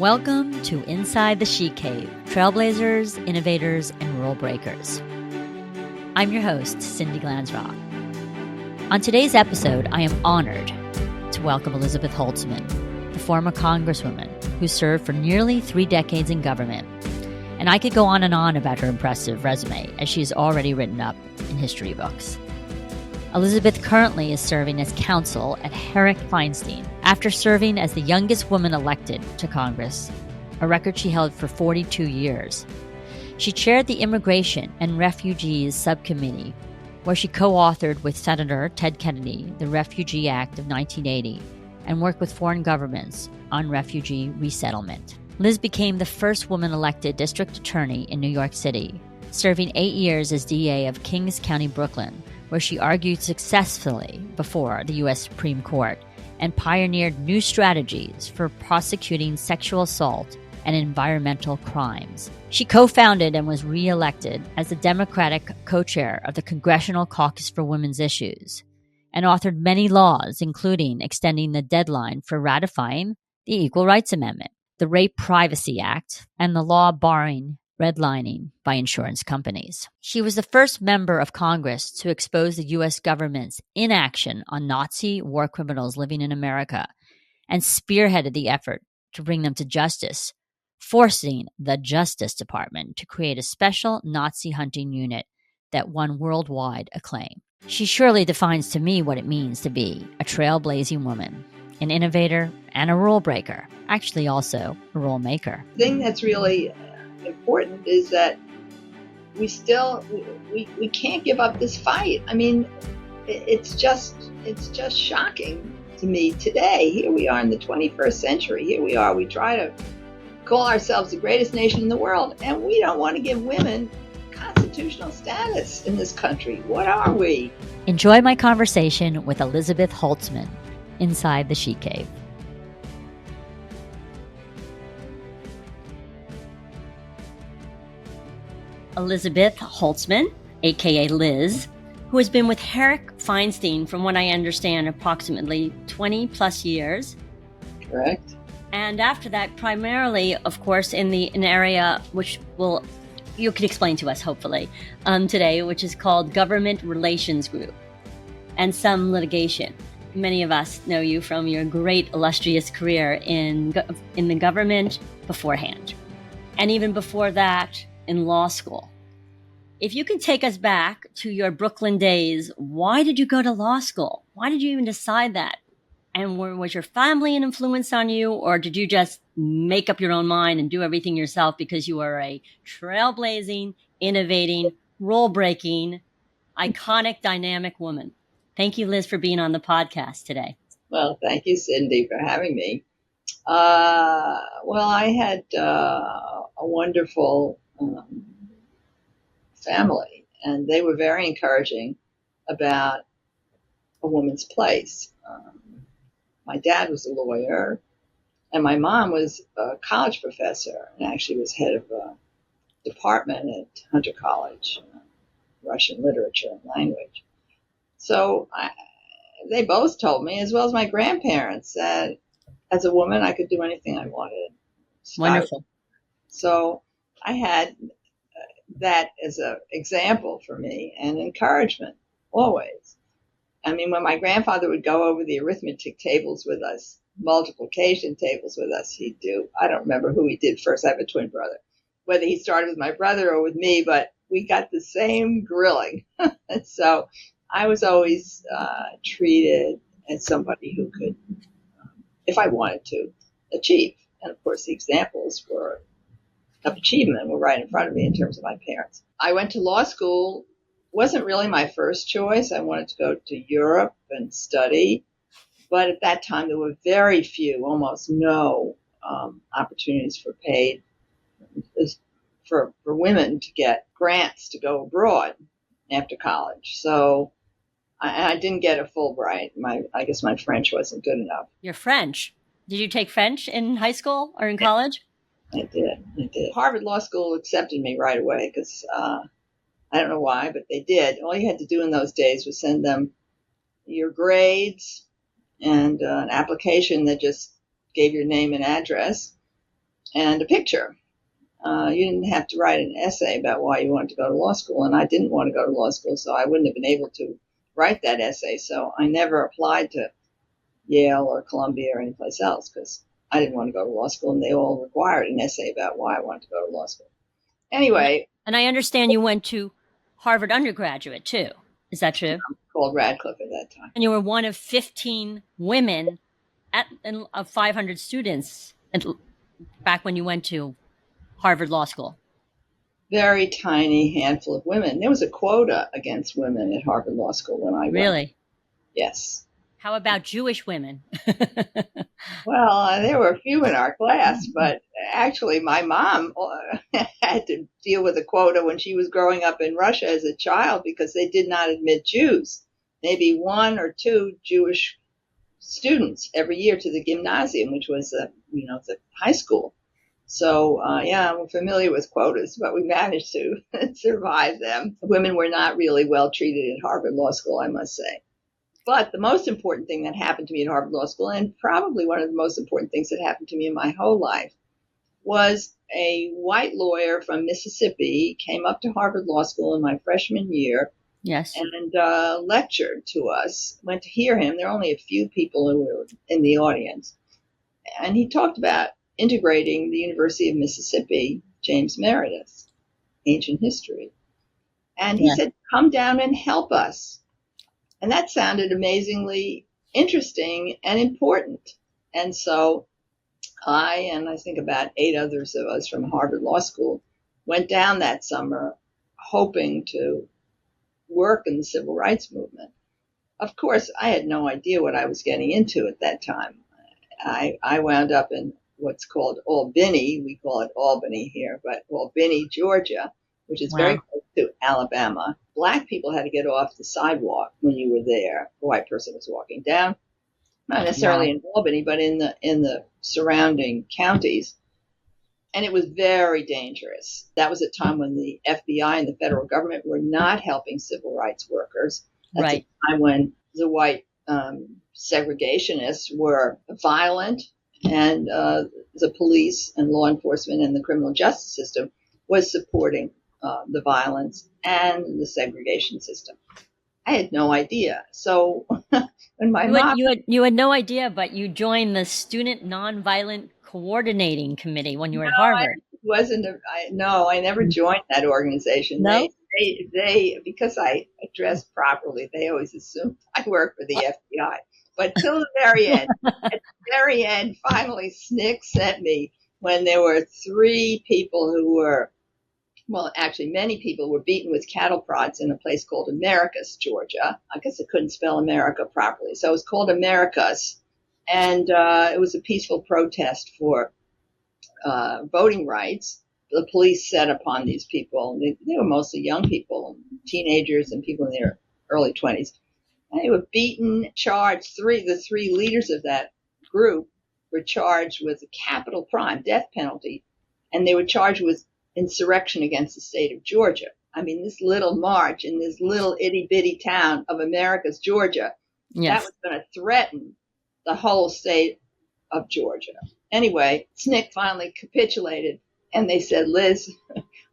Welcome to Inside the She Cave, Trailblazers, Innovators, and Rulebreakers. I'm your host, Cindy Glanzrock. On today's episode, I am honored to welcome Elizabeth Holtzman, the former Congresswoman who served for nearly 3 decades in government. And I could go on and on about her impressive resume, as she is already written up in history books. Elizabeth currently is serving as counsel at harrickfeinstein after serving as the youngest woman elected to Congress, a record she held for 42 years. She chaired the Immigration and Refugees Subcommittee, where she co-authored with Senator Ted Kennedy the Refugee Act of 1980 and worked with foreign governments on refugee resettlement. Liz became the first woman elected district attorney in New York City, serving 8 years as DA of Kings County, Brooklyn, where she argued successfully before the U.S. Supreme Court and pioneered new strategies for prosecuting sexual assault and environmental crimes. She co-founded and was re-elected as the Democratic co-chair of the Congressional Caucus for Women's Issues and authored many laws, including extending the deadline for ratifying the Equal Rights Amendment, the Rape Privacy Act, and the law barring redlining by insurance companies. She was the first member of Congress to expose the U.S. government's inaction on Nazi war criminals living in America and spearheaded the effort to bring them to justice, forcing the Justice Department to create a special Nazi hunting unit that won worldwide acclaim. She surely defines to me what it means to be a trailblazing woman, an innovator, and a rule breaker, actually also a rule maker. The thing that's really important is that we can't give up this fight. I mean, it's just shocking to me today. Here we are in the 21st century. Here we are. We try to call ourselves the greatest nation in the world, and we don't want to give women constitutional status in this country. What are we? Enjoy my conversation with Elizabeth Holtzman inside the She Cave. Elizabeth Holtzman, aka Liz, who has been with harrickfeinstein, from what I understand, approximately 20 plus years. Correct. And after that, primarily, of course, in an area which you can explain to us, hopefully, today, which is called Government Relations Group and some litigation. Many of us know you from your great illustrious career in the government beforehand. And even before that, in law school. If you can take us back to your Brooklyn days, why did you go to law school? Why did you even decide that? And was your family an influence on you, or did you just make up your own mind and do everything yourself because you are a trailblazing, innovating, rule-breaking, iconic, dynamic woman? Thank you, Liz, for being on the podcast today. Well, thank you, Cindy, for having me. I had a wonderful family, and they were very encouraging about a woman's place. My dad was a lawyer, and my mom was a college professor and actually was head of a department at Hunter College, Russian literature and language. So they both told me, as well as my grandparents, that as a woman I could do anything I wanted. Wonderful. So I had that as an example for me and encouragement always. I mean, when my grandfather would go over the arithmetic tables with us, multiplication tables with us, he'd do, I don't remember who he did first. I have a twin brother, whether he started with my brother or with me, but we got the same grilling. And so I was always treated as somebody who could, if I wanted to, achieve. And of course, the examples of achievement were right in front of me in terms of my parents. I went to law school. Wasn't really my first choice. I wanted to go to Europe and study, but at that time there were very few, almost no opportunities for paid for women to get grants to go abroad after college. So I didn't get a Fulbright. I guess my French wasn't good enough. Your French? Did you take French in high school or in college? I did. Harvard Law School accepted me right away because I don't know why, but they did. All you had to do in those days was send them your grades and an application that just gave your name and address. and a picture. You didn't have to write an essay about why you wanted to go to law school, and I didn't want to go to law school, so I wouldn't have been able to write that essay. So I never applied to Yale or Columbia or anyplace else because I didn't want to go to law school, and they all required an essay about why I wanted to go to law school. Anyway. And I understand you went to Harvard undergraduate, too. Is that true? Called Radcliffe at that time. And you were one of 15 women of 500 students back when you went to Harvard Law School. Very tiny handful of women. There was a quota against women at Harvard Law School when I went. Really? Yes. How about Jewish women? Well, there were a few in our class, but actually my mom had to deal with a quota when she was growing up in Russia as a child because they did not admit Jews. Maybe one or two Jewish students every year to the gymnasium, which was the high school. So, I'm familiar with quotas, but we managed to survive them. Women were not really well treated at Harvard Law School, I must say. But the most important thing that happened to me at Harvard Law School, and probably one of the most important things that happened to me in my whole life, was a white lawyer from Mississippi came up to Harvard Law School in my freshman year. Yes. And lectured to us. Went to hear him. There were only a few people who were in the audience. And he talked about integrating the University of Mississippi, James Meredith, ancient history. And he said, come down and help us. And that sounded amazingly interesting and important. And so I think about 8 others of us from Harvard Law School went down that summer hoping to work in the civil rights movement. Of course, I had no idea what I was getting into at that time. I wound up in what's called Albany. We call it Albany here, but Albany, Georgia, which is very close to Alabama. Black people had to get off the sidewalk when you were there. A white person was walking down, not necessarily in Albany, but in the surrounding counties. And it was very dangerous. That was a time when the FBI and the federal government were not helping civil rights workers. That's a time when the white segregationists were violent, and the police and law enforcement and the criminal justice system was supporting the violence and the segregation system. I had no idea. So when my mom... You had no idea, but you joined the Student Nonviolent Coordinating Committee when you were at Harvard. I never joined that organization. No? They because I dressed properly, they always assumed I worked for the FBI. But till the very end, at the very end, finally SNCC sent me when there were 3 people who were, well, actually many people were beaten with cattle prods in a place called Americus, Georgia. I guess I couldn't spell America properly. So it was called Americus. And it was a peaceful protest for voting rights. The police set upon these people. They were mostly young people, teenagers and people in their early 20s. And they were beaten, charged. The 3 leaders of that group were charged with a capital crime, death penalty, and they were charged with insurrection against the state of Georgia. I mean, this little march in this little itty-bitty town of Americus, Georgia, that was going to threaten the whole state of Georgia. Anyway, SNCC finally capitulated, and they said, Liz,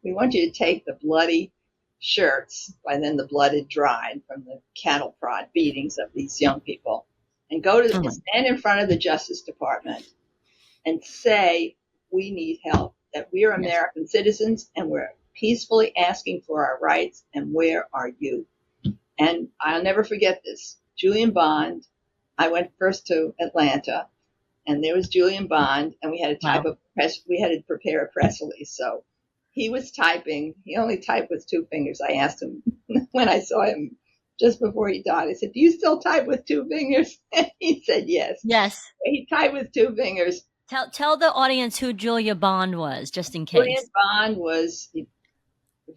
we want you to take the bloody shirts, by then the blood had dried from the cattle prod beatings of these young people, and go to stand in front of the Justice Department and say, we need help, that we're American citizens and we're peacefully asking for our rights, and where are you? And I'll never forget this. Julian Bond, I went first to Atlanta, and there was Julian Bond, and we had to prepare a press release. So he was typing. He only typed with 2 fingers. I asked him when I saw him just before he died. I said, do you still type with 2 fingers? And he said, yes. Yes. He typed with 2 fingers. Tell the audience who Julia Bond was, just in case. Julian Bond was a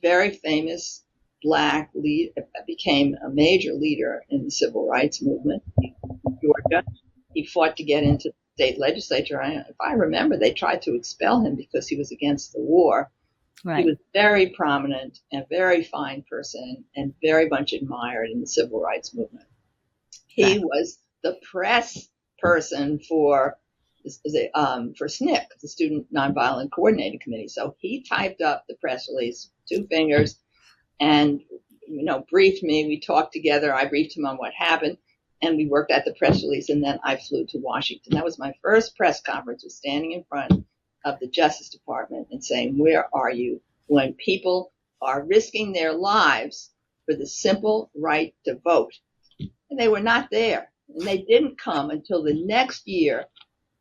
very famous Black lead, became a major leader in the civil rights movement in Georgia. He fought to get into the state legislature. If I remember, they tried to expel him because he was against the war. Right. He was very prominent and very fine person and very much admired in the civil rights movement. He was the press person for for SNCC, the Student Nonviolent Coordinating Committee. So he typed up the press release, 2 fingers, and briefed me. We talked together. I briefed him on what happened, and we worked at the press release. And then I flew to Washington. That was my first press conference, was standing in front of the Justice Department and saying, "Where are you when people are risking their lives for the simple right to vote?" And they were not there. And they didn't come until the next year,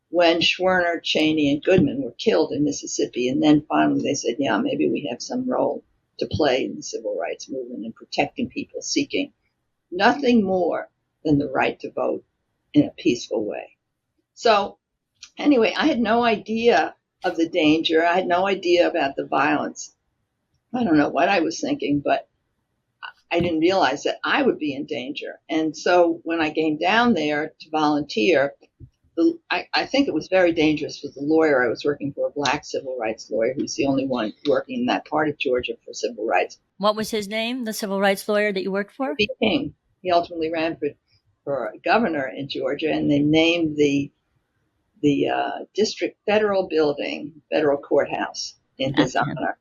when Schwerner, Cheney, and Goodman were killed in Mississippi. And then finally they said, yeah, maybe we have some role to play in the civil rights movement and protecting people seeking nothing more than the right to vote in a peaceful way. So anyway, I had no idea of the danger. I had no idea about the violence. I don't know what I was thinking, but I didn't realize that I would be in danger. And so when I came down there to volunteer, I think it was very dangerous for the lawyer. I was working for a black civil rights lawyer who's the only one working in that part of Georgia for civil rights. What was his name, the civil rights lawyer that you worked for? B. King. He ultimately ran for governor in Georgia, and they named the district federal building, federal courthouse, in his honor.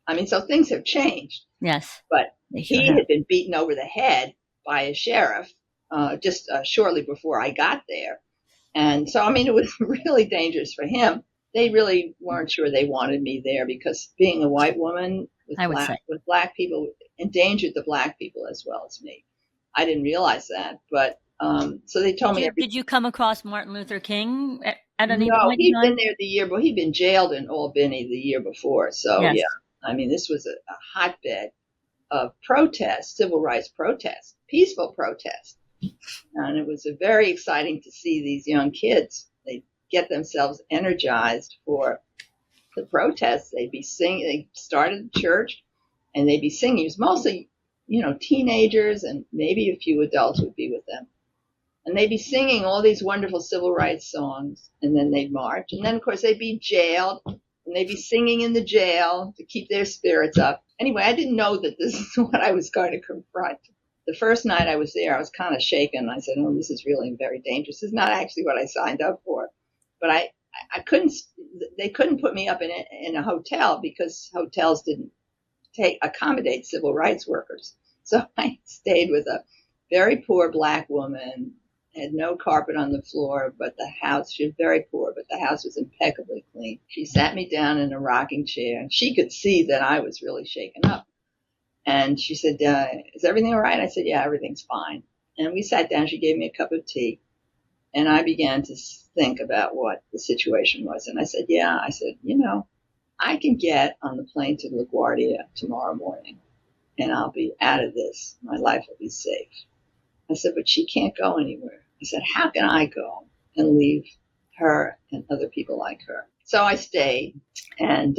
I mean, so things have changed. Yes. But he had been beaten over the head by a sheriff just shortly before I got there. And so, I mean, it was really dangerous for him. They really weren't sure they wanted me there because being a white woman with black people endangered the black people as well as me. I didn't realize that. But so they told me. Did you come across Martin Luther King at any point? No, he'd been there the year, but he'd been jailed in Albany the year before. So, yes. Yeah, I mean, this was a hotbed of protest, civil rights protest, peaceful protest. And it was very exciting to see these young kids. They get themselves energized for the protests. They'd be singing. They started a church, and they'd be singing. It was mostly, teenagers, and maybe a few adults would be with them. And they'd be singing all these wonderful civil rights songs, and then they'd march. And then, of course, they'd be jailed, and they'd be singing in the jail to keep their spirits up. Anyway, I didn't know that this is what I was going to confront. The first night I was there, I was kind of shaken. I said, oh, this is really very dangerous. This is not actually what I signed up for. But they couldn't put me up in a hotel because hotels didn't accommodate civil rights workers. So I stayed with a very poor black woman, had no carpet on the floor, but she was very poor, but the house was impeccably clean. She sat me down in a rocking chair, and she could see that I was really shaken up. And she said, is everything all right? I said, yeah, everything's fine. And we sat down. She gave me a cup of tea. And I began to think about what the situation was. And I said, I can get on the plane to LaGuardia tomorrow morning, and I'll be out of this. My life will be safe. I said, but she can't go anywhere. I said, how can I go and leave her and other people like her? So I stayed, and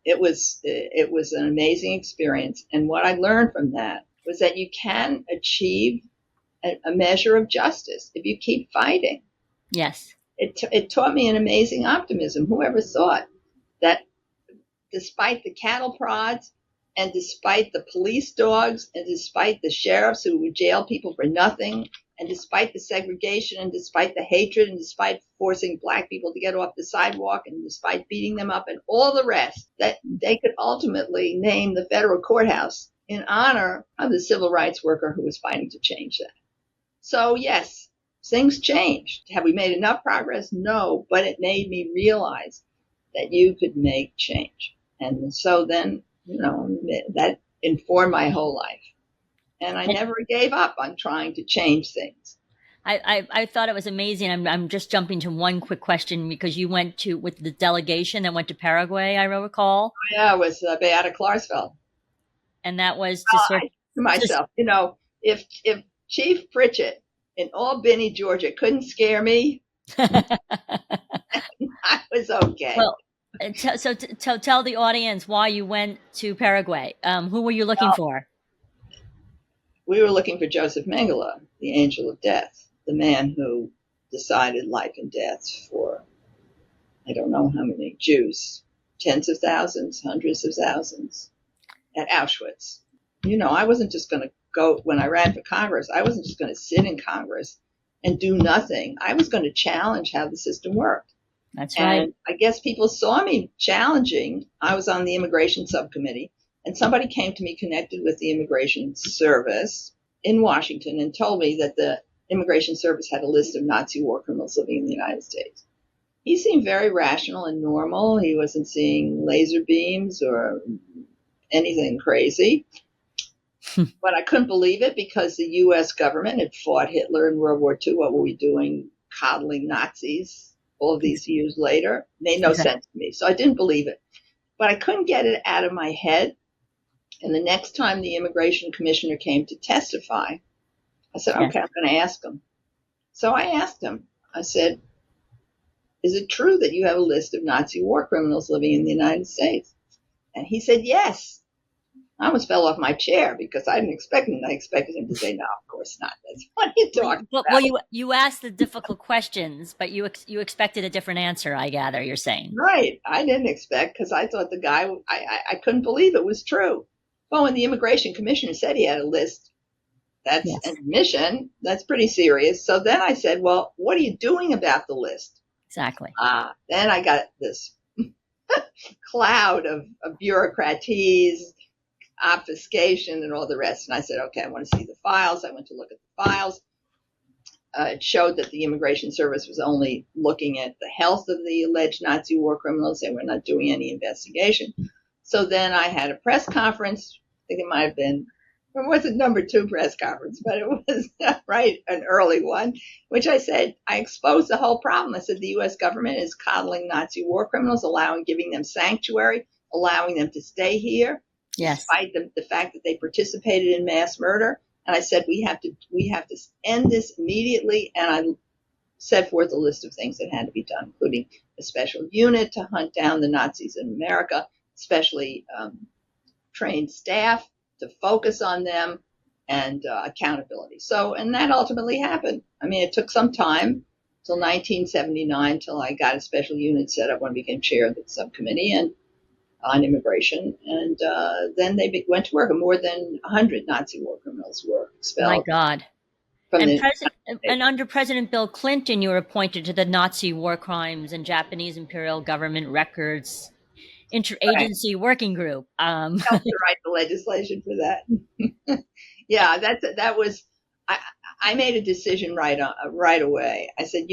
it was an amazing experience. And what I learned from that was that you can achieve a measure of justice if you keep fighting. Yes. It taught me an amazing optimism. Whoever thought that despite the cattle prods and despite the police dogs and despite the sheriffs who would jail people for nothing, and despite the segregation and despite the hatred and despite forcing black people to get off the sidewalk and despite beating them up and all the rest, that they could ultimately name the federal courthouse in honor of the civil rights worker who was fighting to change that. So yes, things changed. Have we made enough progress? No, but it made me realize that you could make change. And so then, that informed my whole life. And I never gave up on trying to change things. I thought it was amazing. I'm just jumping to one quick question because you went with the delegation that went to Paraguay, I recall. Yeah, it was Beata Klarsfeld. And that was if Chief Pritchett in Albany, Georgia couldn't scare me, I was okay. Well, so tell the audience why you went to Paraguay. Who were you looking for? We were looking for Joseph Mengele, the angel of death, the man who decided life and death for, I don't know how many Jews, tens of thousands, hundreds of thousands at Auschwitz. I wasn't just going to go, when I ran for Congress, I wasn't just going to sit in Congress and do nothing. I was going to challenge how the system worked. That's right. And I guess people saw me challenging. I was on the immigration subcommittee, and somebody came to me connected with the immigration service in Washington and told me that the immigration service had a list of Nazi war criminals living in the United States. He seemed very rational and normal. He wasn't seeing laser beams or anything crazy. But I couldn't believe it because the U.S. government had fought Hitler in World War II. What were we doing? Coddling Nazis all of these years later? Made no sense to me. So I didn't believe it. But I couldn't get it out of my head. And the next time the immigration commissioner came to testify, I said, okay, I'm going to ask him. So I asked him. I said, is it true that you have a list of Nazi war criminals living in the United States? And he said, yes. I almost fell off my chair because I didn't expect him. I expected him to say, no, of course not. That's what you talking about. Well, you asked the difficult questions, but you expected a different answer, I gather you're saying. Right. I didn't expect because I thought the guy, I couldn't believe it was true. Well, when the immigration commissioner said he had a list, that's an admission. That's pretty serious. So then I said, well, what are you doing about the list? Exactly. Then I got this cloud of bureaucraties, obfuscation, and all the rest. And I said, okay, I want to see the files. I went to look at the files. It showed that the immigration service was only looking at the health of the alleged Nazi war criminals. They were not doing any investigation. So then I had a press conference. I think it might have been, it wasn't number 2 press conference, but it was an early one, which I said, I exposed the whole problem. I said, the U.S. government is coddling Nazi war criminals, giving them sanctuary, allowing them to stay here, despite the fact that they participated in mass murder. And I said, we have to end this immediately. And I set forth a list of things that had to be done, including a special unit to hunt down the Nazis in America, especially trained staff to focus on them, and accountability. So, and that ultimately happened. I mean, it took some time, till 1979, till I got a special unit set up when I became chair of the subcommittee and on immigration. And then they went to work, and more than 100 Nazi war criminals were expelled. My God. And under President Bill Clinton, you were appointed to the Nazi war crimes and Japanese imperial government records interagency working group. Helped to write the legislation for that. Yeah, that was. I made a decision right away. I said,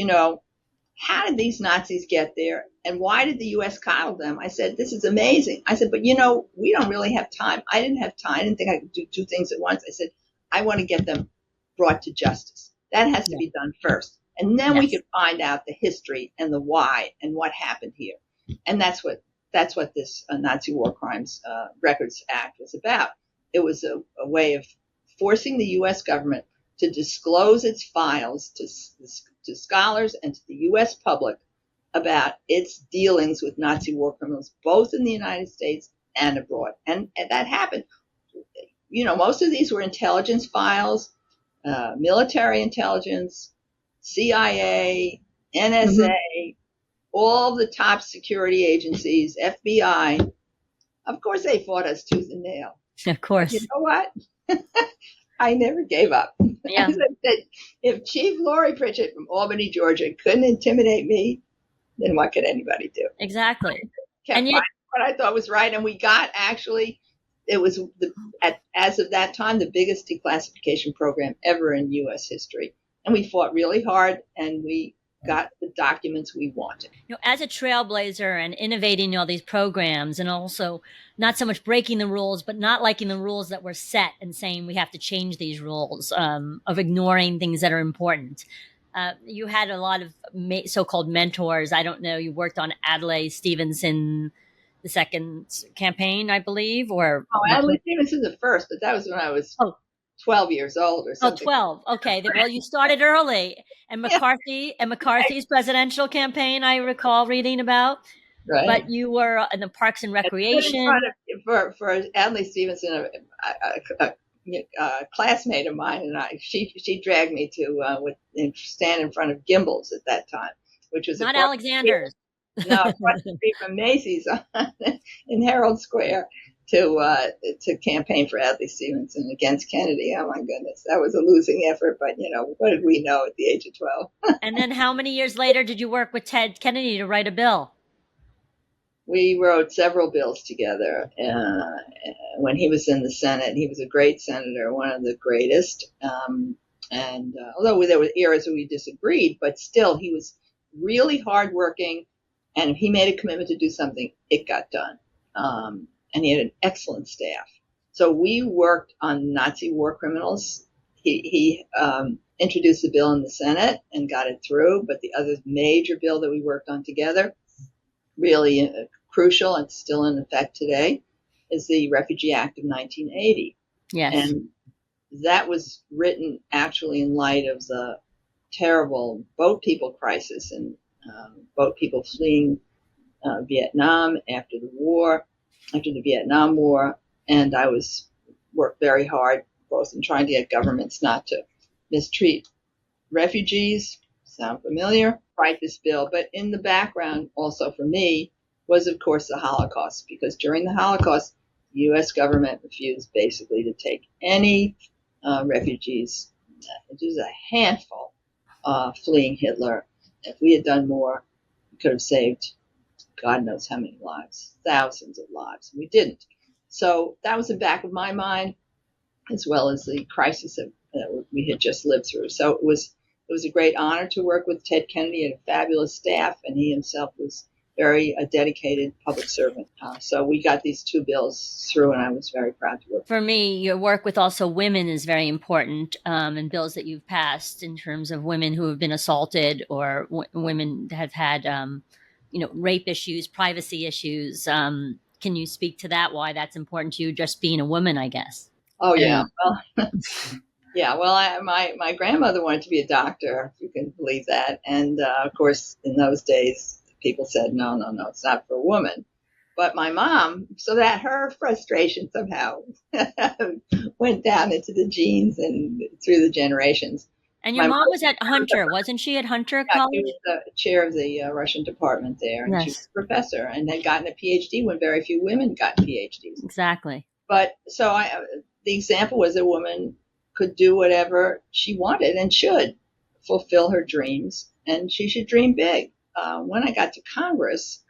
how did these Nazis get there, and why did the U.S. coddle them? I said, this is amazing. I said, but we don't really have time. I didn't have time. I didn't think I could do 2 things at once. I said, I want to get them brought to justice. That has to be done first, and then we could find out the history and the why and what happened here. And that's what this Nazi War Crimes Records Act was about. It was a way of forcing the U.S. government to disclose its files to scholars and to the U.S. public about its dealings with Nazi war criminals, both in the United States and abroad. And that happened. Most of these were intelligence files, military intelligence, CIA, NSA, all the top security agencies, FBI. Of course, they fought us tooth and nail. Of course. You know what? I never gave up. Yeah. As I said, if Chief Lori Pritchett from Albany, Georgia couldn't intimidate me, then what could anybody do? Exactly. And what I thought was right. And we got, actually, it was, as of that time, the biggest declassification program ever in U.S. history. And we fought really hard, and we got the documents we wanted. As a trailblazer and innovating all these programs, and also not so much breaking the rules, but not liking the rules that were set and saying we have to change these rules, of ignoring things that are important. You had a lot of so-called mentors. I don't know. You worked on Adlai Stevenson, the second campaign, I believe, or Adlai Stevenson the first, but that was when I was 12 years old or something. 12. Okay. Well, you started early. And McCarthy's presidential campaign, I recall reading about. Right. But you were in the Parks and Recreation. For Adlai Stevenson, a classmate of mine and she dragged me to stand in front of Gimbel's at that time, which was not Alexander's. No, from Macy's in Herald Square, to campaign for Adlai Stevenson against Kennedy. Oh my goodness, that was a losing effort. But what did we know at the age of 12? And then how many years later did you work with Ted Kennedy to write a bill? We wrote several bills together when he was in the Senate. He was a great senator, one of the greatest. And although there were eras where we disagreed, but still he was really hardworking. And if he made a commitment to do something, it got done. And he had an excellent staff. So we worked on Nazi war criminals. He introduced the bill in the Senate and got it through. But the other major bill that we worked on together, really crucial and still in effect today, is the Refugee Act of 1980. Yes. And that was written actually in light of the terrible boat people crisis and boat people fleeing Vietnam after the Vietnam War. And I worked very hard both in trying to get governments not to mistreat refugees. Sound familiar? Write this bill. But in the background also for me was, of course, the Holocaust, because during the Holocaust, the U.S. government refused basically to take any refugees. Just a handful fleeing Hitler. If we had done more, we could have saved God knows how many lives, thousands of lives. We didn't. So that was in the back of my mind, as well as the crisis that we had just lived through. So it was a great honor to work with Ted Kennedy. He had a fabulous staff, and he himself was a dedicated public servant. So we got these two bills through, and I was very proud to work. For me, your work with also women is very important, and bills that you've passed in terms of women who have been assaulted or women that have had, rape issues, privacy issues. Can you speak to that? Why that's important to you, just being a woman, I guess? Oh, yeah. Well, yeah. Well, my grandmother wanted to be a doctor, if you can believe that. And of course, in those days, people said, no, it's not for a woman. But my mom, so that her frustration somehow went down into the genes and through the generations. And your mom was at Hunter, wasn't she, at Hunter College? She was the chair of the Russian department there, and yes. She was a professor and had gotten a PhD when very few women got PhDs. Exactly. But so the example was a woman could do whatever she wanted and should fulfill her dreams, and she should dream big. When I got to Congress,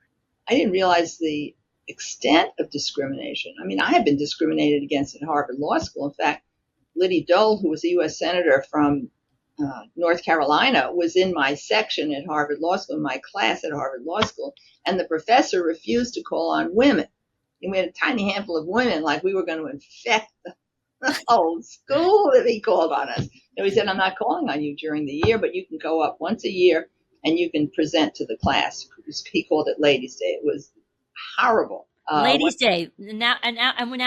I didn't realize the extent of discrimination. I mean, I had been discriminated against at Harvard Law School. In fact, Liddy Dole, who was a U.S. Senator from North Carolina, was in my section at Harvard Law School, in my class at Harvard Law School, and the professor refused to call on women. And we had a tiny handful of women, like we were going to infect the whole school if he called on us. And we said, I'm not calling on you during the year, but you can go up once a year and you can present to the class. He called it Ladies' Day. It was horrible. Ladies' Day. Now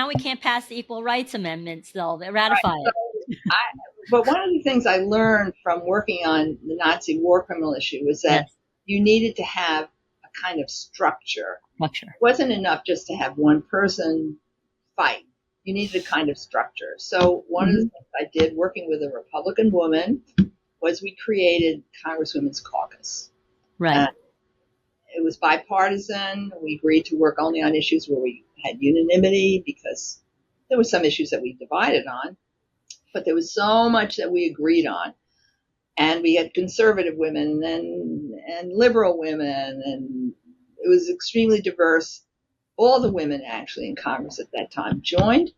we can't pass the Equal Rights Amendments, though. They ratify it. But one of the things I learned from working on the Nazi war criminal issue was that you needed to have a kind of structure. It wasn't enough just to have one person fight. You needed a kind of structure. So one of the things I did working with a Republican woman was we created Congresswomen's Caucus. Right. It was bipartisan. We agreed to work only on issues where we had unanimity, because there were some issues that we divided on, but there was so much that we agreed on. And we had conservative women and liberal women, and it was extremely diverse. All the women actually in Congress at that time joined,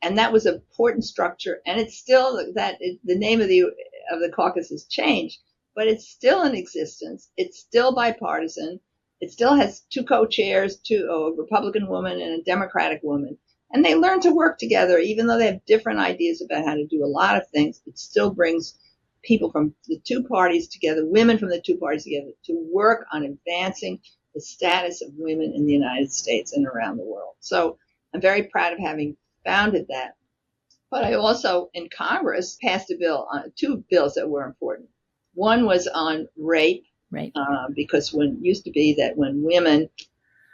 and that was an important structure. And it's still the name of the caucus has changed, but it's still in existence. It's still bipartisan. It still has two co-chairs, a Republican woman and a Democratic woman. And they learn to work together, even though they have different ideas about how to do a lot of things. It still brings people from the two parties together, women from the two parties together, to work on advancing the status of women in the United States and around the world. So I'm very proud of having founded that. But I also, in Congress, passed two bills that were important. One was on rape, because it used to be that when women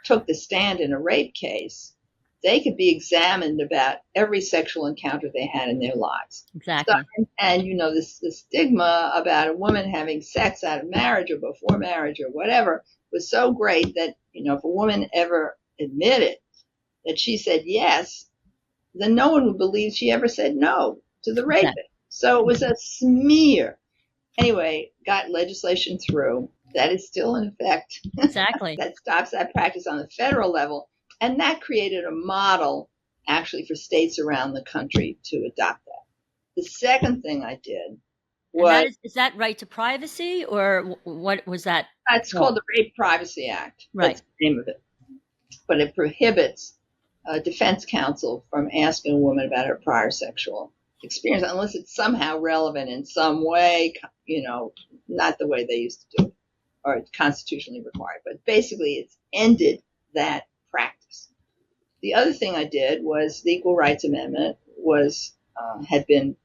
took the stand in a rape case, they could be examined about every sexual encounter they had in their lives. Exactly. So, and the stigma about a woman having sex out of marriage or before marriage or whatever was so great that, if a woman ever admitted that she said yes, then no one would believe she ever said no to the rapist. Exactly. So it was a smear. Anyway, got legislation through that is still in effect. Exactly. That stops that practice on the federal level. And that created a model actually for states around the country to adopt that. The second thing I did was... is that right to privacy, or what was that? It's called the Rape Privacy Act. Right. That's the name of it. But it prohibits a defense counsel from asking a woman about her prior sexual experience unless it's somehow relevant in some way, not the way they used to do it or it's constitutionally required. But basically, it's ended that practice. The other thing I did was the Equal Rights Amendment had been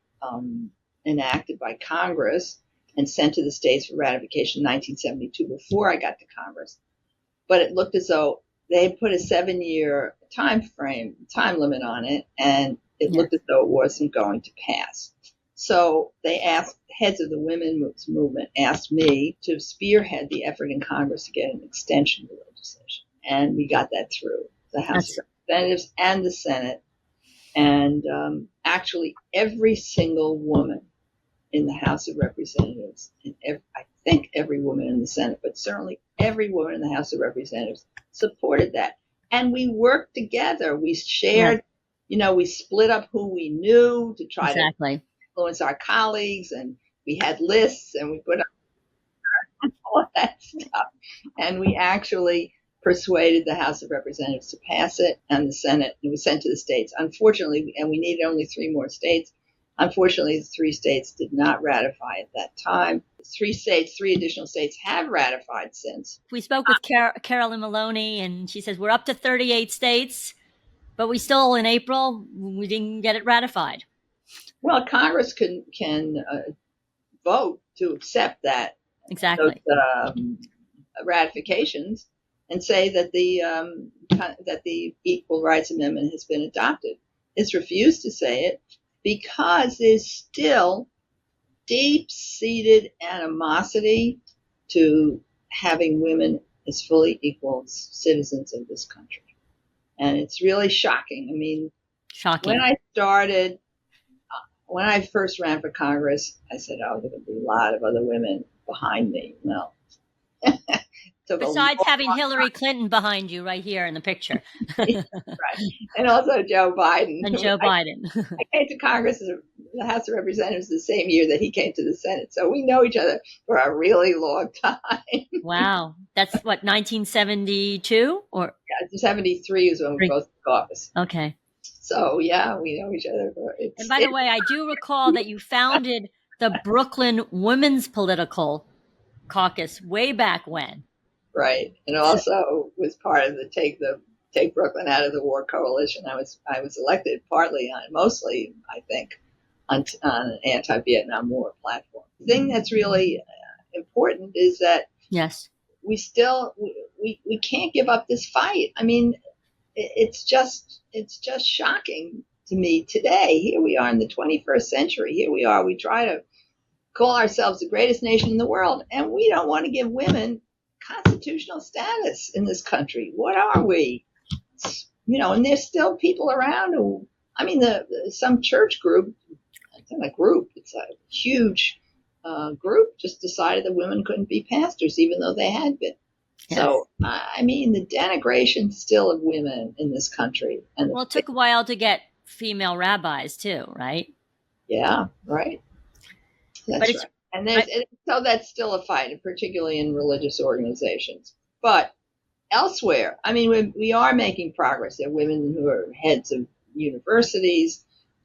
enacted by Congress and sent to the states for ratification in 1972 before I got to Congress. But it looked as though they put a 7-year time limit on it, and it looked as though it wasn't going to pass. So they asked, heads of the women's movement asked me to spearhead the effort in Congress to get an extension of the legislation. And we got that through the House of Representatives and the Senate. And actually every single woman in the House of Representatives, and I think every woman in the Senate, but certainly every woman in the House of Representatives supported that. And we worked together. We shared, we split up who we knew to try to influence our colleagues, and we had lists, and we put up all of that stuff. And we actually persuaded the House of Representatives to pass it, and the Senate. It was sent to the states. Unfortunately, and we needed only 3 more states. Unfortunately, the 3 states did not ratify at that time. 3 additional states have ratified since. We spoke with Carolyn Maloney, and she says we're up to 38 states, but we still, in April, we didn't get it ratified. Well, Congress can vote to accept that those ratifications and say that the Equal Rights Amendment has been adopted. It's refused to say it because there's still deep-seated animosity to having women as fully equal citizens of this country. And it's really shocking. I mean, when I first ran for Congress, I said, there could be a lot of other women behind me. Well, besides having Hillary Clinton behind you right here in the picture. Right. And also Joe Biden. I came to Congress, the House of Representatives, the same year that he came to the Senate. So we know each other for a really long time. Wow. That's what, 1972? Or 73 is when we both took office. Okay. So, yeah, we know each other. And by the way, I do recall that you founded the Brooklyn Women's Political Caucus way back when. Right. And also was part of the Take Brooklyn Out of the War coalition. I was elected mostly, I think, on an anti-Vietnam War platform. The thing that's really important is that we can't give up this fight. I mean, it's just shocking to me today. Here we are in the 21st century. Here we are. We try to call ourselves the greatest nation in the world, and we don't want to give women constitutional status in this country. What are we? And there's still people around who, some church group, it's not a group, it's a huge group, just decided that women couldn't be pastors, even though they had been. Yes. So, the denigration still of women in this country. And it took a while to get female rabbis too, right? Yeah, right. That's right. And so that's still a fight, particularly in religious organizations. But elsewhere, we are making progress. There are women who are heads of universities,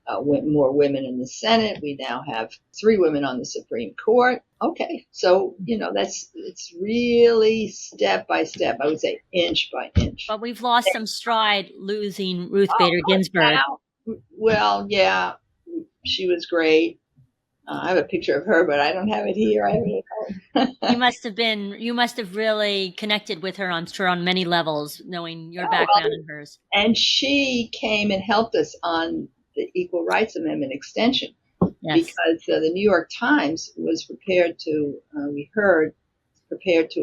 more women in the Senate. We now have 3 women on the Supreme Court. Okay, so it's really step by step. I would say inch by inch. But we've lost some stride losing Ruth Bader Ginsburg. Well, yeah, she was great. I have a picture of her, but I don't have it here. I have it at home. You must have really connected with her, I'm sure, on many levels, knowing your background and hers. And she came and helped us on the Equal Rights Amendment extension. Yes. Because the New York Times was prepared to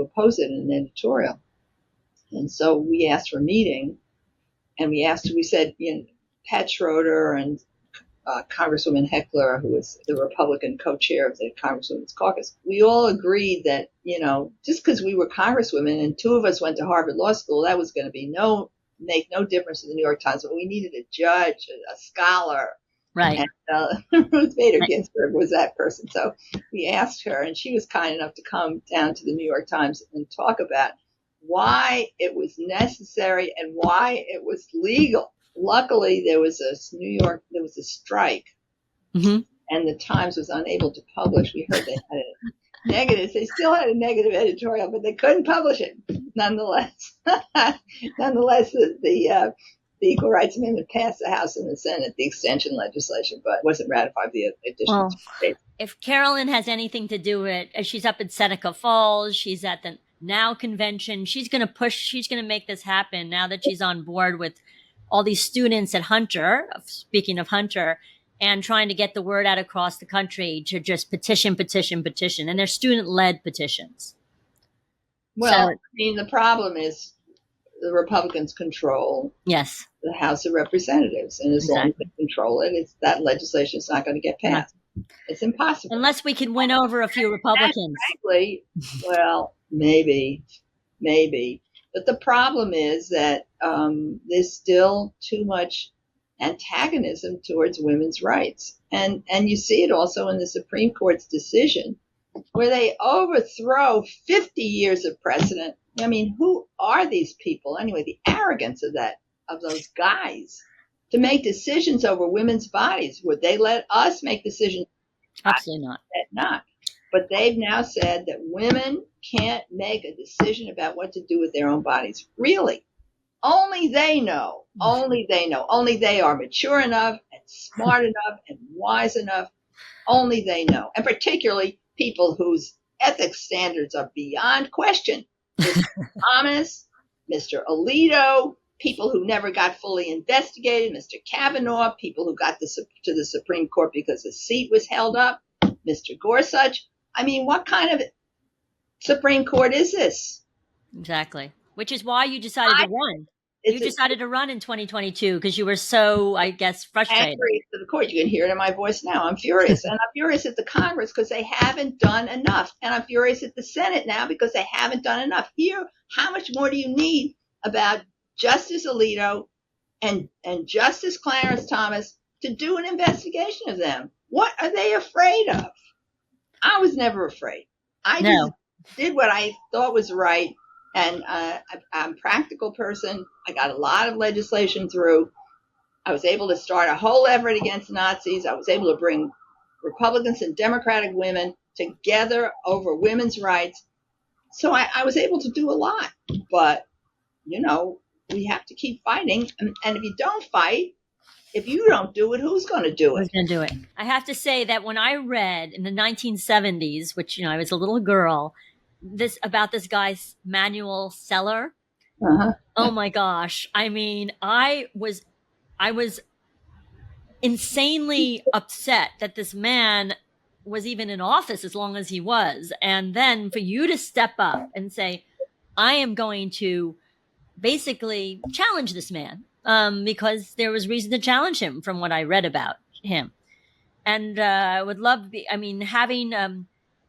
oppose it in an editorial. And so we asked for a meeting, And we said, Pat Schroeder and Congresswoman Heckler, who was the Republican co-chair of the Congresswomen's Caucus, we all agreed that, just because we were Congresswomen and two of us went to Harvard Law School, that was going to make no difference in the New York Times. But we needed a judge, a scholar. Right. And Ruth Bader Ginsburg was that person. So we asked her, and she was kind enough to come down to the New York Times and talk about why it was necessary and why it was legal. Luckily, there was a strike, mm-hmm. and the Times was unable to publish. We heard they had a negative. They still had a negative editorial, but they couldn't publish it. Nonetheless, the Equal Rights Amendment passed the House and the Senate, the extension legislation, but wasn't ratified the additional states. If Carolyn has anything to do with it, she's up in Seneca Falls, she's at the Now convention, she's going to make this happen now that she's on board with all these students at Hunter, speaking of Hunter, and trying to get the word out across the country to just petition. And they're student-led petitions. Well, the problem is the Republicans control the House of Representatives. And as long as they control it, that legislation is not going to get passed. Yeah. It's impossible. Unless we can win over a few Republicans. And frankly, well, maybe. But the problem is that there's still too much antagonism towards women's rights. And you see it also in the Supreme Court's decision, where they overthrow 50 years of precedent. I mean, who are these people anyway? The arrogance of those guys to make decisions over women's bodies. Would they let us make decisions? Absolutely not. But they've now said that women can't make a decision about what to do with their own bodies. Really? Only they know. Only they know. Only they are mature enough and smart enough and wise enough. Only they know. And particularly people whose ethics standards are beyond question. Mr. Thomas, Mr. Alito, people who never got fully investigated, Mr. Kavanaugh, people who got to the Supreme Court because the seat was held up, Mr. Gorsuch. I mean, what kind of Supreme Court is this? Exactly. Which is why you decided to run. You decided to run in 2022 because you were so, I guess, frustrated. Angry to the court. You can hear it in my voice now. I'm furious. And I'm furious at the Congress because they haven't done enough. And I'm furious at the Senate now because they haven't done enough. Here, how much more do you need about Justice Alito and Justice Clarence Thomas to do an investigation of them? What are they afraid of? I was never afraid. I just did what I thought was right. And I'm a practical person. I got a lot of legislation through. I was able to start a whole effort against Nazis. I was able to bring Republicans and Democratic women together over women's rights. So I was able to do a lot. But, we have to keep fighting. And if you don't fight, if you don't do it, who's going to do it? Who's going to do it? I have to say that when I read in the 1970s, which, I was a little girl, about this guy's Manuel Seller. Uh-huh. Oh my gosh. I mean, I was insanely upset that this man was even in office as long as he was. And then for you to step up and say, I am going to basically challenge this man, because there was reason to challenge him from what I read about him. And I would love, having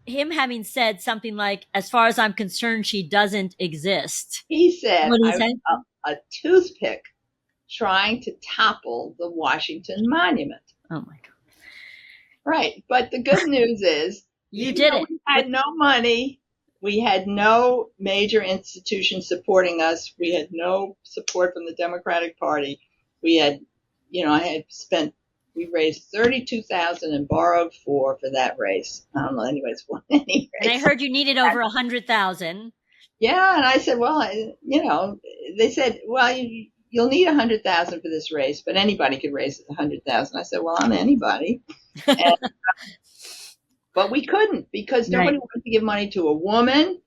him having said something like, as far as I'm concerned, she doesn't exist. He said, I was a toothpick trying to topple the Washington Monument. Oh, my God. Right. But the good news is you did it. We had no money. We had no major institution supporting us. We had no support from the Democratic Party. We had, we raised $32,000 and borrowed $4,000 for that race. I don't know. Anyways, won any race. And I heard you needed over $100,000. Yeah, and I said, well, they said, well, you'll need $100,000 for this race, but anybody could raise $100,000. I said, well, I'm anybody. But we couldn't because nobody wanted to give money to a woman,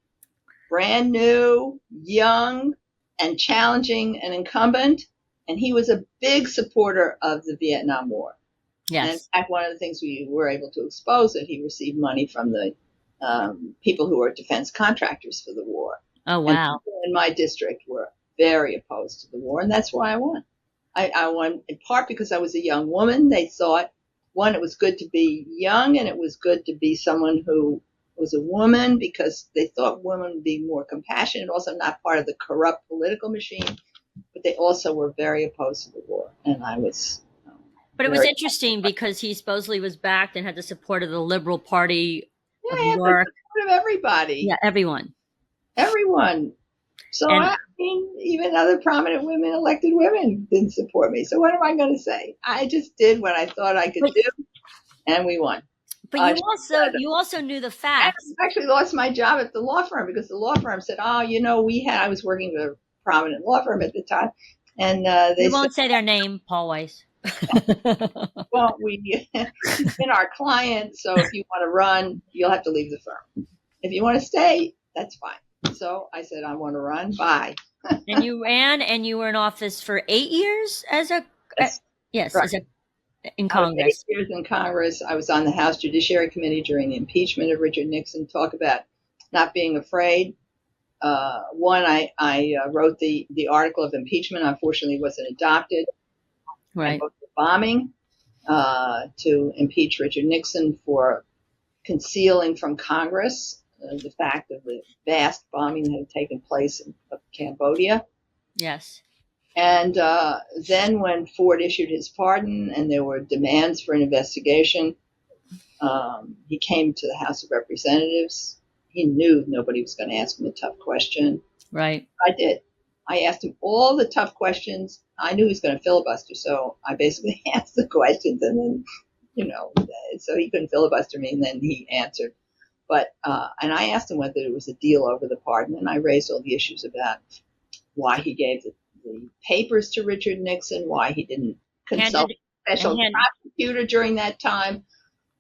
brand new, young, and challenging an incumbent. And he was a big supporter of the Vietnam War. Yes. And in fact, one of the things we were able to expose that he received money from the people who were defense contractors for the war. Oh, wow. And people in my district were very opposed to the war, and that's why I won. I won in part because I was a young woman. They thought, one, it was good to be young, and it was good to be someone who was a woman because they thought women would be more compassionate, also not part of the corrupt political machine. But they also were very opposed to the war, and I was. But it was interesting because he supposedly was backed and had the support of the Liberal Party of New Yeah, York. the support of everybody. Yeah, everyone. Everyone. So, I mean, even other prominent women, elected women, didn't support me. So what am I going to say? I just did what I thought I could do, and we won. But you also knew the facts. I actually lost my job at the law firm because the law firm said, "Oh, you know, I was working with a prominent law firm at the time, and they won't say their name, Paul Weiss." Well, he's been our client, so if you want to run, you'll have to leave the firm. If you want to stay, that's fine. So I said, I want to run. Bye. And you ran, and you were in office for 8 years in Congress. 8 years in Congress. I was on the House Judiciary Committee during the impeachment of Richard Nixon. Talk about not being afraid. One, I wrote the article of impeachment. Unfortunately, wasn't adopted. Right. I wrote the bombing to impeach Richard Nixon for concealing from Congress the fact of the vast bombing that had taken place in Cambodia. Yes. And then when Ford issued his pardon and there were demands for an investigation, he came to the House of Representatives. He knew nobody was going to ask him a tough question. Right. I did. I asked him all the tough questions. I knew he was going to filibuster, so I basically asked the questions, and then, so he couldn't filibuster me, and then he answered. But and I asked him whether there was a deal over the pardon, and I raised all the issues about why he gave the papers to Richard Nixon, why he didn't consult a special prosecutor during that time,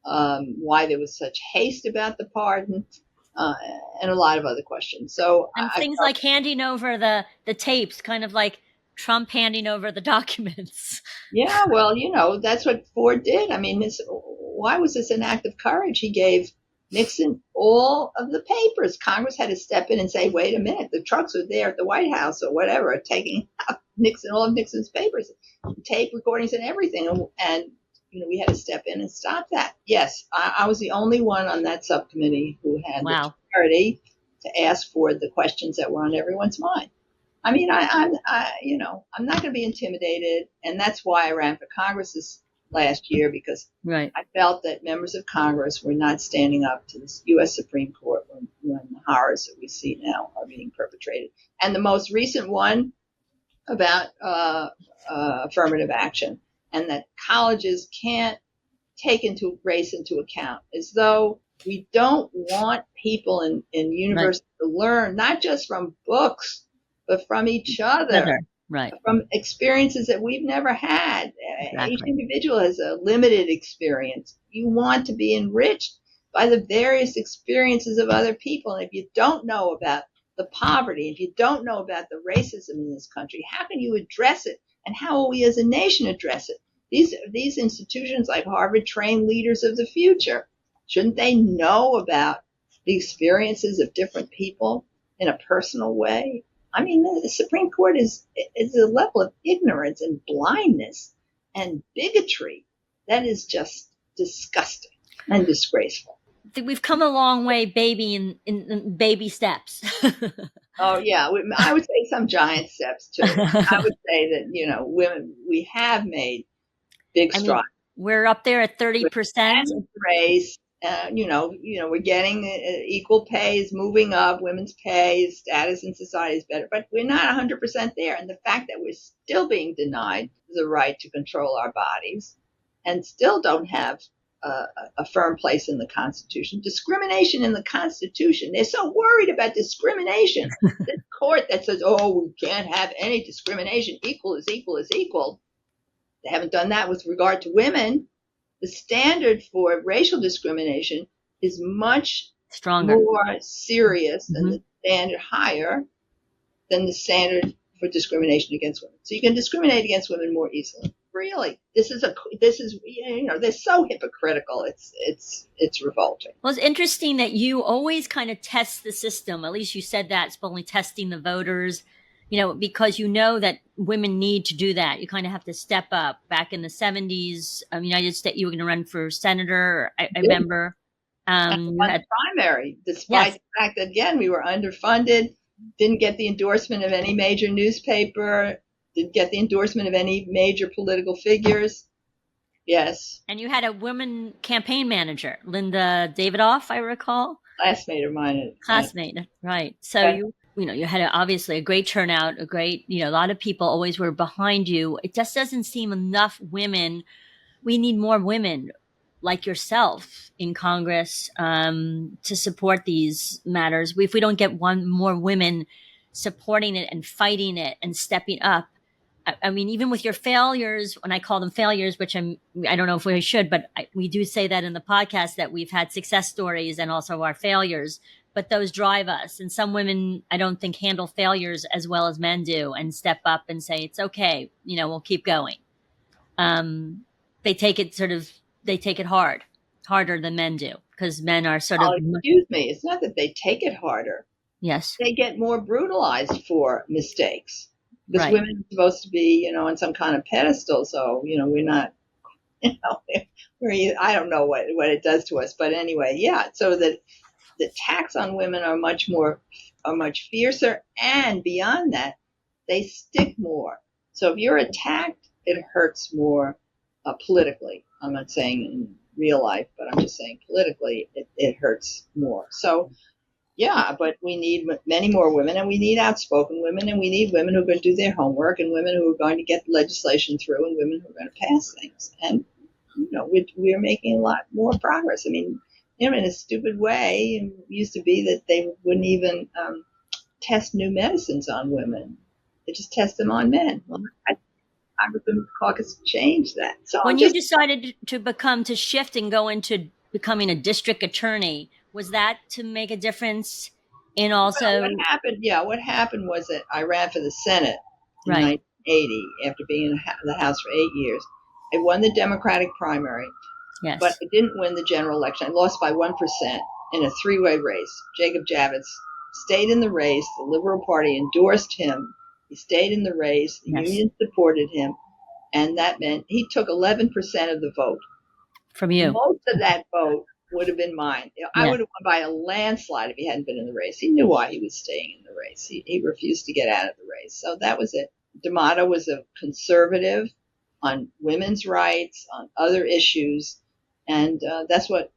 why there was such haste about the pardon, and a lot of other questions. So things like handing over the tapes, kind of like Trump handing over the documents. Yeah, well, that's what Ford did. I mean, why was this an act of courage? He gave Nixon all of the papers. Congress had to step in and say, wait a minute, the trucks are there at the White House or whatever, taking out all of Nixon's papers, tape recordings and everything. And we had to step in and stop that. Yes, I was the only one on that subcommittee who had the authority to ask for the questions that were on everyone's mind. I mean, I'm not going to be intimidated, and that's why I ran for Congress this last year, because I felt that members of Congress were not standing up to the U.S. Supreme Court when the horrors that we see now are being perpetrated. And the most recent one about affirmative action, and that colleges can't take race into account, as though we don't want people in universities to learn, not just from books, but from each other. Right. From experiences that we've never had. Exactly. Each individual has a limited experience. You want to be enriched by the various experiences of other people. And if you don't know about the poverty, if you don't know about the racism in this country, how can you address it? And how will we as a nation address it? These institutions like Harvard train leaders of the future. Shouldn't they know about the experiences of different people in a personal way? I mean, the Supreme Court is a level of ignorance and blindness and bigotry that is just disgusting and disgraceful. We've come a long way, baby, in baby steps. Oh, yeah. I would say some giant steps, too. I would say that, women, we have made big strides. We're up there at 30%. Race. We're getting equal pay is moving up. Women's pay, status in society is better, but we're not 100% there. And the fact that we're still being denied the right to control our bodies and still don't have a firm place in the Constitution. Discrimination in the Constitution. They're so worried about discrimination. This court that says, we can't have any discrimination. Equal is equal is equal. They haven't done that with regard to women. The standard for racial discrimination is much stronger, more serious than the standard, higher than the standard for discrimination against women. So you can discriminate against women more easily. Really, this is they're so hypocritical. It's revolting. Well, it's interesting that you always kind of test the system. At least you said that it's only testing the voters. because you know that women need to do that. You kind of have to step up. Back in the 70s, United States, you were going to run for senator. I remember. You had primary, despite Yes. the fact that, again, we were underfunded, didn't get the endorsement of any major newspaper, didn't get the endorsement of any major political figures. Yes. And you had a woman campaign manager, Linda Davidoff, I recall. Classmate of mine. Classmate, right. So you had obviously a great turnout, a great, a lot of people always were behind you. It just doesn't seem enough women. We need more women like yourself in Congress to support these matters. If we don't get more women supporting it and fighting it and stepping up, I mean, even with your failures, when I call them failures, which I don't know if we should, but we do say that in the podcast that we've had success stories and also our failures, but those drive us. And some women, I don't think, handle failures as well as men do and step up and say, it's okay, we'll keep going. They take it harder than men do, because men are sort of. Excuse me. It's not that they take it harder. Yes. They get more brutalized for mistakes. Because right. women are supposed to be, on some kind of pedestal. So, we're not, I don't know what it does to us. But anyway, yeah. So the attacks on women are much fiercer. And beyond that, they stick more. So if you're attacked, it hurts more politically. I'm not saying in real life, but I'm just saying politically, it hurts more. So, yeah, but we need many more women, and we need outspoken women, and we need women who are going to do their homework, and women who are going to get legislation through, and women who are going to pass things. And, we're making a lot more progress. I mean, in a stupid way, it used to be that they wouldn't even test new medicines on women. They just test them on men. Well, Congresswomen's Caucus changed that. So when you decided to shift and go into becoming a district attorney, was that to make a difference in also? What happened was that I ran for the Senate in 1980 after being in the House for 8 years. I won the Democratic primary, yes, but I didn't win the general election. I lost by 1% in a three-way race. ｃ혜̌จิ๊ǐ stayed in the race. The Liberal Party endorsed him. He stayed in the race. The union supported him, and that meant he took 11% of the vote. From you. Most of that vote would have been mine. I would have won by a landslide if he hadn't been in the race. He knew why he was staying in the race. He refused to get out of the race. So that was it. D'Amato was a conservative on women's rights, on other issues, and that's what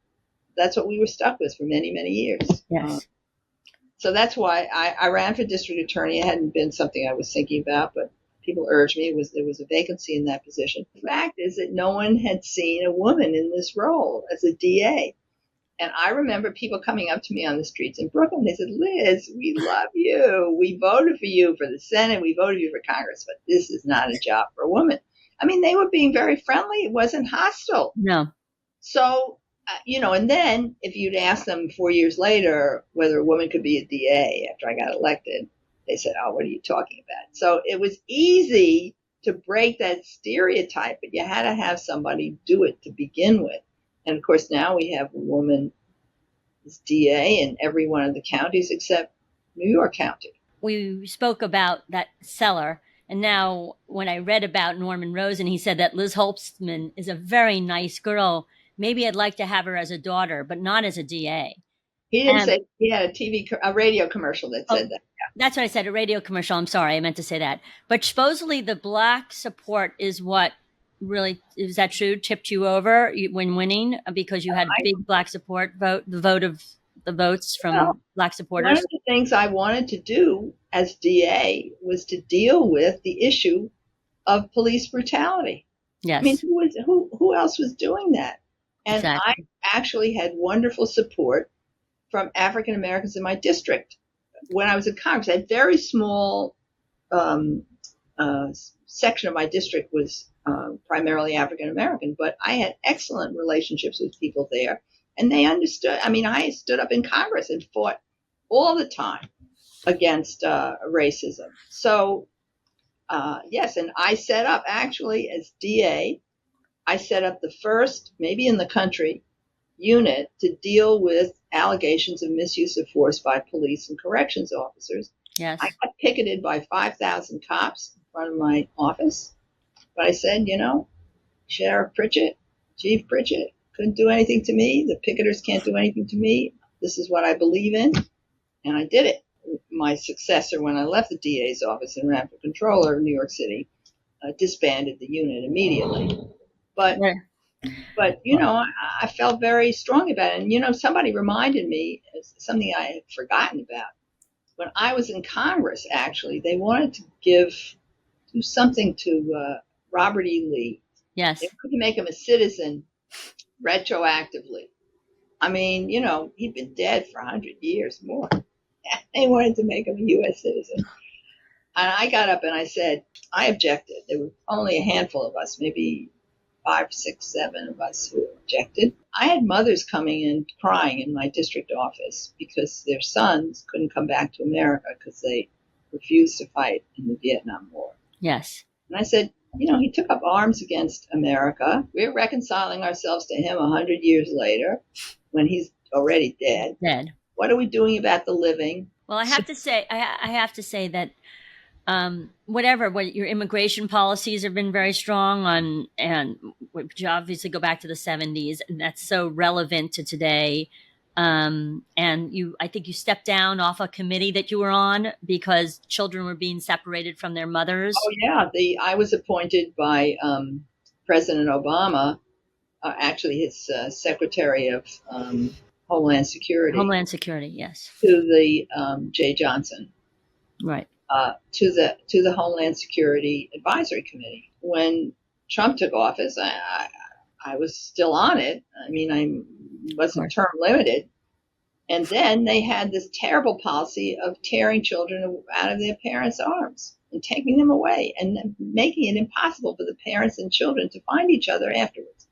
we were stuck with for many, many years. Yes. So that's why I ran for district attorney. It hadn't been something I was thinking about, but people urged me. There was a vacancy in that position. The fact is that no one had seen a woman in this role as a DA. And I remember people coming up to me on the streets in Brooklyn. They said, Liz, we love you. We voted for you for the Senate. We voted for you for Congress. But this is not a job for a woman. I mean, they were being very friendly. It wasn't hostile. No. So, and then if you'd ask them 4 years later whether a woman could be a DA after I got elected, they said, oh, what are you talking about? So it was easy to break that stereotype, but you had to have somebody do it to begin with. And, of course, now we have a woman as DA in every one of the counties except New York County. We spoke about that seller. And now when I read about Norman Rosen, he said that Liz Holtzman is a very nice girl. Maybe I'd like to have her as a daughter, but not as a DA. He didn't say. He had a radio commercial that said that. Yeah. That's what I said, a radio commercial. I'm sorry, I meant to say that. But supposedly the Black support is what really, is that true, tipped you over when winning because you had big Black support vote, the votes from Black supporters? One of the things I wanted to do as DA was to deal with the issue of police brutality. Yes. I mean, who else was doing that? And exactly. I actually had wonderful support from African Americans in my district. When I was in Congress, a very small section of my district was primarily African American, but I had excellent relationships with people there, and they understood. I mean, I stood up in Congress and fought all the time against racism. So, yes, and I set up, actually, as DA, I set up the first, maybe in the country, unit to deal with allegations of misuse of force by police and corrections officers. Yes. I got picketed by 5,000 cops in front of my office. But I said, Sheriff Pritchett, Chief Pritchett, couldn't do anything to me. The picketers can't do anything to me. This is what I believe in. And I did it. My successor, when I left the DA's office and ran for Comptroller of New York City, disbanded the unit immediately. But I felt very strong about it. And, somebody reminded me something I had forgotten about. When I was in Congress, actually, they wanted to do something to Robert E. Lee. Yes. They couldn't make him a citizen retroactively. I mean, he'd been dead for 100 years more. They wanted to make him a U.S. citizen. And I got up and I said, I objected. There were only a handful of us, maybe 5, 6, 7 of us who objected. I had mothers coming in crying in my district office because their sons couldn't come back to America because they refused to fight in the Vietnam War. Yes. And I said, he took up arms against America. We're reconciling ourselves to him 100 years later when he's already dead. What are we doing about the living? Well, I have to say that what your immigration policies have been very strong on, and which obviously go back to the 70s, and that's so relevant to today. And I think you stepped down off a committee that you were on because children were being separated from their mothers. Oh yeah, I was appointed by President Obama, actually his Secretary of Homeland Security. Homeland Security, yes. To the Jay Johnson. Right. To the Homeland Security Advisory Committee. When Trump took office, I was still on it. I mean, I wasn't term limited. And then they had this terrible policy of tearing children out of their parents' arms and taking them away and making it impossible for the parents and children to find each other afterwards.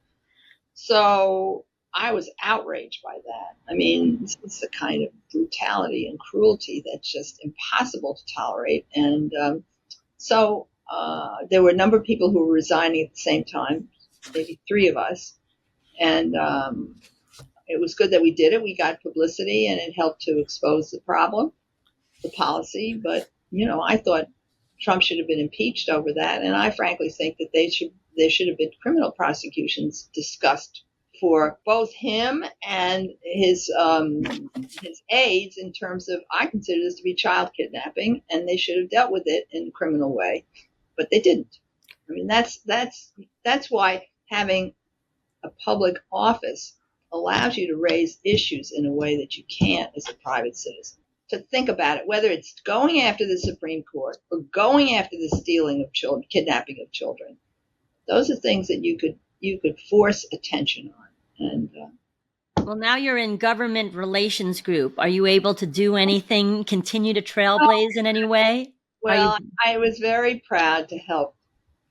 So I was outraged by that. I mean, it's the kind of brutality and cruelty that's just impossible to tolerate. And so there were a number of people who were resigning at the same time, maybe 3 of us. And it was good that we did it. We got publicity and it helped to expose the problem, the policy. But, I thought Trump should have been impeached over that. And I frankly think that there should have been criminal prosecutions discussed for both him and his aides in terms of, I consider this to be child kidnapping, and they should have dealt with it in a criminal way, but they didn't. I mean, that's why having a public office allows you to raise issues in a way that you can't as a private citizen. To think about it, whether it's going after the Supreme Court or going after the stealing of children, kidnapping of children, those are things that you could force attention on. And well, now you're in government relations group. Are you able to do anything, continue to trailblaze in any way? Well, I was very proud to help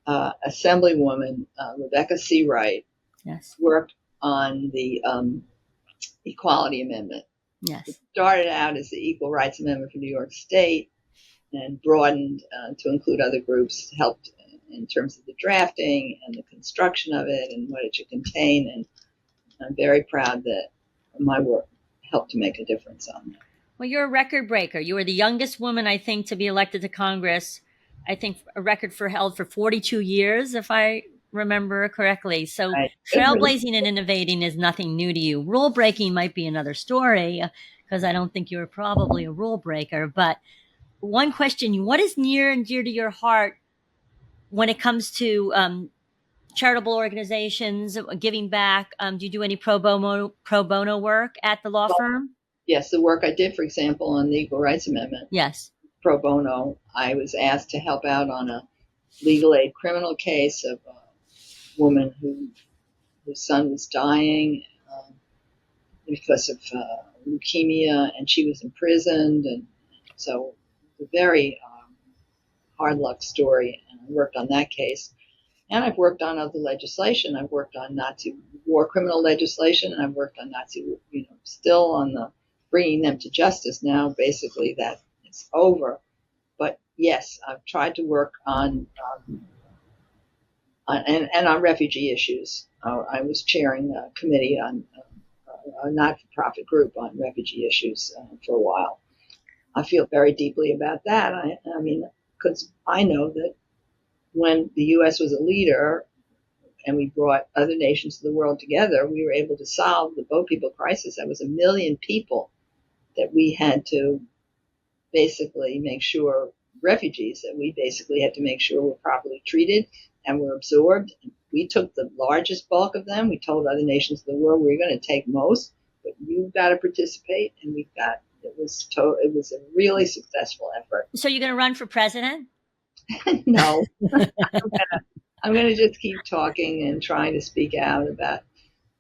Assemblywoman Rebecca C. Wright work on the Equality Amendment. Yes. It started out as the Equal Rights Amendment for New York State and broadened to include other groups, helped in terms of the drafting and the construction of it and what it should contain. And I'm very proud that my work helped to make a difference on that. Well, you're a record breaker. You were the youngest woman, I think, to be elected to Congress. I think a record held for 42 years, if I remember correctly. So trailblazing and innovating is nothing new to you. Rule breaking might be another story because I don't think you're probably a rule breaker. But one question, what is near and dear to your heart when it comes to charitable organizations, giving back? Do you do any pro bono work at the law firm? Yes, the work I did, for example, on the Equal Rights Amendment. Yes. Pro bono. I was asked to help out on a legal aid criminal case of a woman whose son was dying because of leukemia, and she was imprisoned. And so it's a very hard luck story, and I worked on that case. And I've worked on other legislation. I've worked on Nazi war criminal legislation, and I've worked on Nazi, still on the bringing them to justice now. Basically, that it's over. But yes, I've tried to work on refugee issues. I was chairing a committee on a not-for-profit group on refugee issues for a while. I feel very deeply about that. I mean, because I know that when the U.S. was a leader and we brought other nations of the world together, we were able to solve the boat people crisis. That was 1 million people that we had to basically make sure, refugees, that we basically had to make sure were properly treated and were absorbed. We took the largest bulk of them. We told other nations of the world, we're going to take most, but you've got to participate. And it was a really successful effort. So you're going to run for president? No. I'm going to just keep talking and trying to speak out about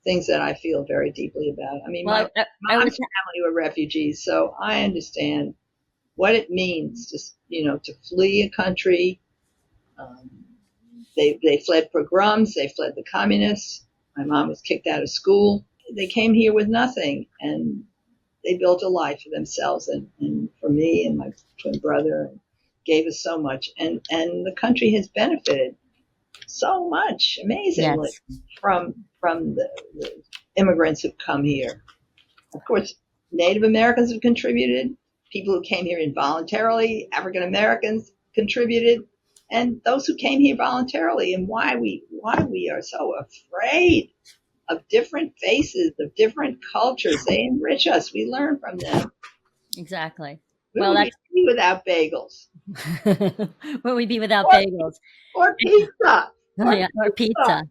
things that I feel very deeply about. I mean, my mom's family were refugees, so I understand what it means to flee a country. They fled pogroms. They fled the communists. My mom was kicked out of school. They came here with nothing, and they built a life for themselves and for me and my twin brother, and gave us so much. And the country has benefited so much, amazingly, from the immigrants who've come here. Of course, Native Americans have contributed. People who came here involuntarily, African Americans contributed, and those who came here voluntarily. And why we are so afraid of different faces, of different cultures. They enrich us. We learn from them. Exactly. Well, that's be without bagels. Will we be without bagels? Or pizza. Or pizza.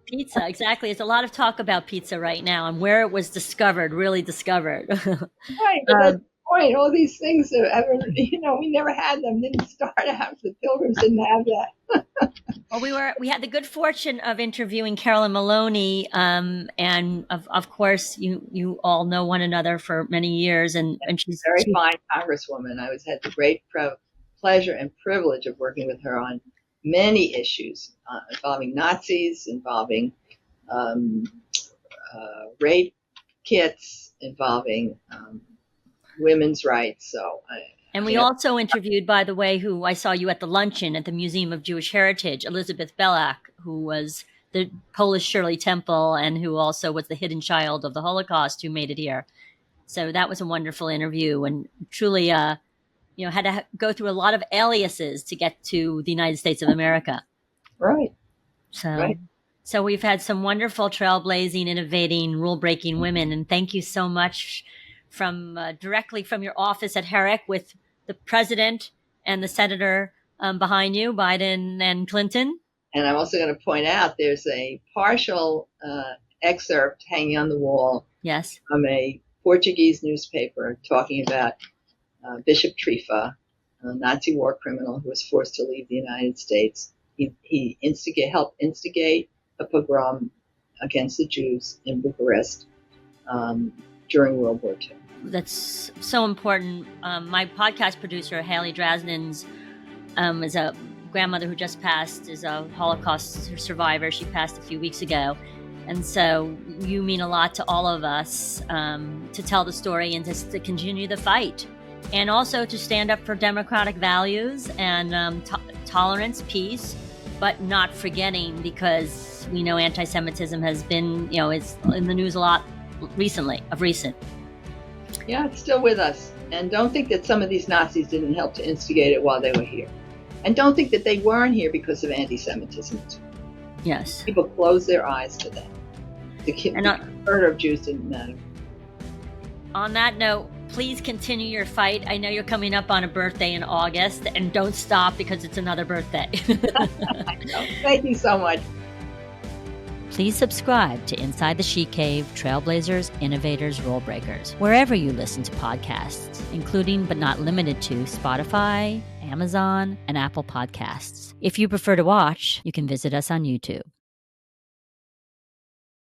Pizza, exactly. There's a lot of talk about pizza right now and where it was discovered, really discovered. Right, but that's the point. All these things, we never had them. Didn't start out. The Pilgrims didn't have that. Well, we had the good fortune of interviewing Carolyn Maloney, and of course, you all know one another for many years, and she's a very fine Congresswoman. I had the great pleasure and privilege of working with her on many issues involving Nazis, involving rape kits, involving women's rights. And we also interviewed, by the way, who I saw you at the luncheon at the Museum of Jewish Heritage, Elizabeth Belak, who was the Polish Shirley Temple and who also was the hidden child of the Holocaust who made it here. So that was a wonderful interview, and truly, had to go through a lot of aliases to get to the United States of America. Right. So we've had some wonderful trailblazing, innovating, rule-breaking women, and thank you so much from directly from your office at Herrick with the president and the senator behind you, Biden and Clinton. And I'm also going to point out there's a partial excerpt hanging on the wall. Yes. From a Portuguese newspaper talking about Bishop Trifa, a Nazi war criminal who was forced to leave the United States. He helped instigate a pogrom against the Jews in Bucharest during World War II. That's so important. My podcast producer, Haley Drasnins, is a grandmother who just passed, is a Holocaust survivor. She passed a few weeks ago. And so you mean a lot to all of us to tell the story and to continue the fight. And also to stand up for democratic values and tolerance, peace, but not forgetting, because we know anti-Semitism has been, it's in the news a lot recent. Yeah, it's still with us. And don't think that some of these Nazis didn't help to instigate it while they were here. And don't think that they weren't here because of anti-Semitism. Yes. People closed their eyes to that. The murder of Jews didn't matter. On that note, please continue your fight. I know you're coming up on a birthday in August, and don't stop because it's another birthday. I know. Thank you so much. Please subscribe to Inside the She Cave, Trailblazers, Innovators, Rulebreakers, wherever you listen to podcasts, including but not limited to Spotify, Amazon, and Apple Podcasts. If you prefer to watch, you can visit us on YouTube.